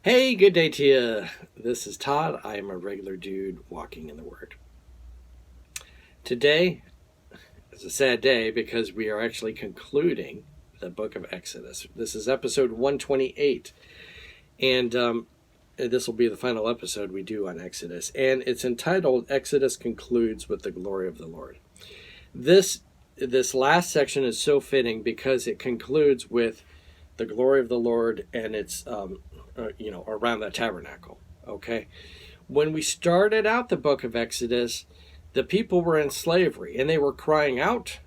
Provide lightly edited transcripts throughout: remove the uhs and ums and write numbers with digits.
Hey, good day to you. This is Todd. I am a regular dude walking in the Word. Today is a sad day because we are actually concluding the book of Exodus. This is episode 128, and this will be the final episode we do on Exodus, and it's entitled Exodus Concludes with the Glory of the Lord. This last section is so fitting because it concludes with the glory of the Lord, and it's around the tabernacle. Okay, when we started out the book of Exodus, the people were in slavery and they were crying out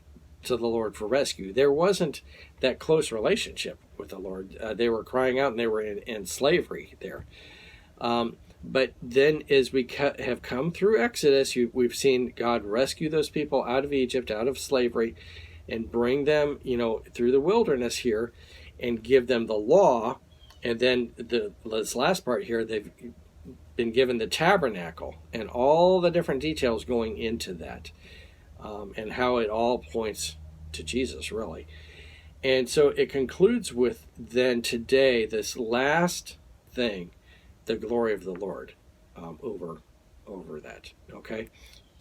to the Lord for rescue. There wasn't that close relationship with the Lord. They were crying out and they were in slavery there. But then as we have come through Exodus, we've seen God rescue those people out of Egypt, out of slavery, and bring them, through the wilderness here and give them the law. And then this last part here, they've been given the tabernacle and all the different details going into that, and how it all points to Jesus, really. And so it concludes with then today this last thing, the glory of the Lord, over that. Okay,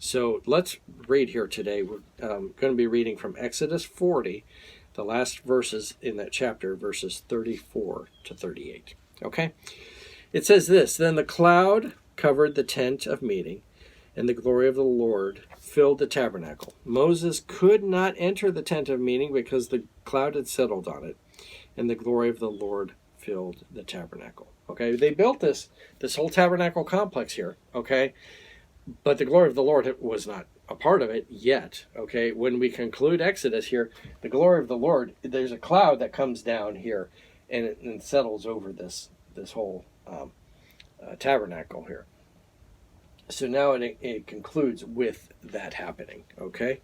so let's read here today. We're going to be reading from Exodus 40. The last verses in that chapter, verses 34 to 38. Okay? It says this, "Then the cloud covered the tent of meeting, and the glory of the Lord filled the tabernacle. Moses could not enter the tent of meeting because the cloud had settled on it, and the glory of the Lord filled the tabernacle." Okay? They built this whole tabernacle complex here, okay? But the glory of the Lord was not a part of it yet. Okay, when we conclude Exodus here, the glory of the Lord, there's a cloud that comes down here and it settles over this whole tabernacle here. So now it concludes with that happening. Okay,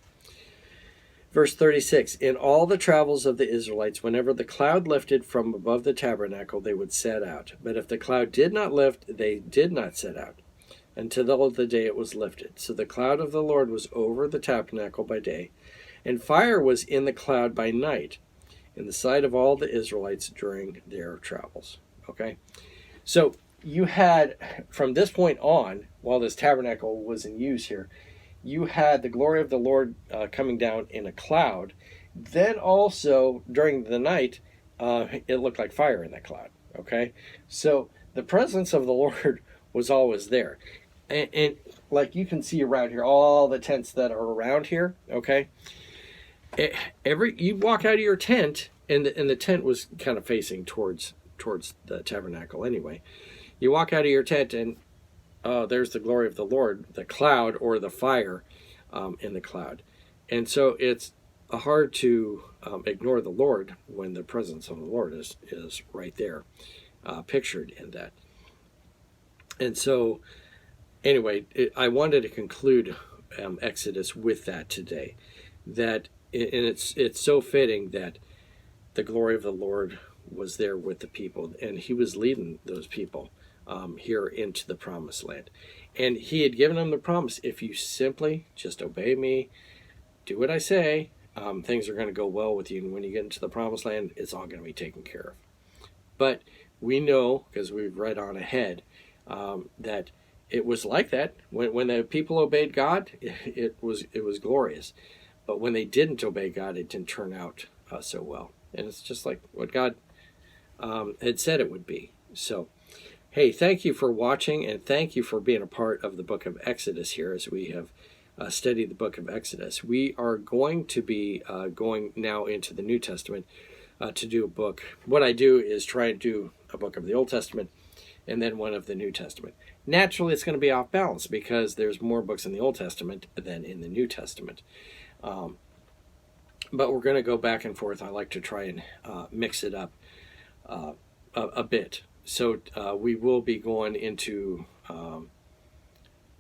verse 36, "In all the travels of the Israelites, whenever the cloud lifted from above the tabernacle, they would set out. But if the cloud did not lift, they did not set out until the day it was lifted. So the cloud of the Lord was over the tabernacle by day, and fire was in the cloud by night, in the sight of all the Israelites during their travels." Okay, so you had, from this point on, while this tabernacle was in use here, you had the glory of the Lord coming down in a cloud. Then also during the night, it looked like fire in that cloud. Okay, so the presence of the Lord was always there. And like you can see around here, all the tents that are around here, okay? You walk out of your tent, and the tent was kind of facing towards the tabernacle anyway. You walk out of your tent, and there's the glory of the Lord, the cloud or the fire in the cloud. And so it's hard to ignore the Lord when the presence of the Lord is right there, pictured in that. And so anyway, I wanted to conclude Exodus with that today. And it's so fitting that the glory of the Lord was there with the people, and he was leading those people here into the promised land. And he had given them the promise, if you simply just obey me, do what I say, things are going to go well with you. And when you get into the promised land, it's all going to be taken care of. But we know, because we've read on ahead, that it was like that. When the people obeyed God, it was glorious. But when they didn't obey God, it didn't turn out so well. And it's just like what God had said it would be. So, hey, thank you for watching, and thank you for being a part of the book of Exodus here as we have studied the book of Exodus. We are going to be going now into the New Testament to do a book. What I do is try and do a book of the Old Testament and then one of the New Testament. Naturally, it's going to be off balance because there's more books in the Old Testament than in the New Testament. But we're going to go back and forth. I like to try and mix it up a bit. So we will be going into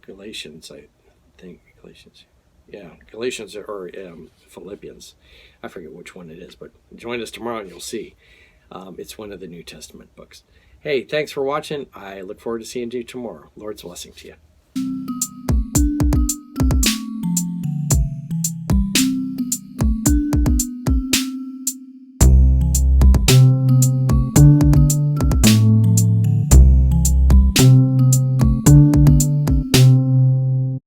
Galatians, I think. Galatians or Philippians. I forget which one it is, but join us tomorrow and you'll see. It's one of the New Testament books. Hey, thanks for watching. I look forward to seeing you tomorrow. Lord's blessing to you.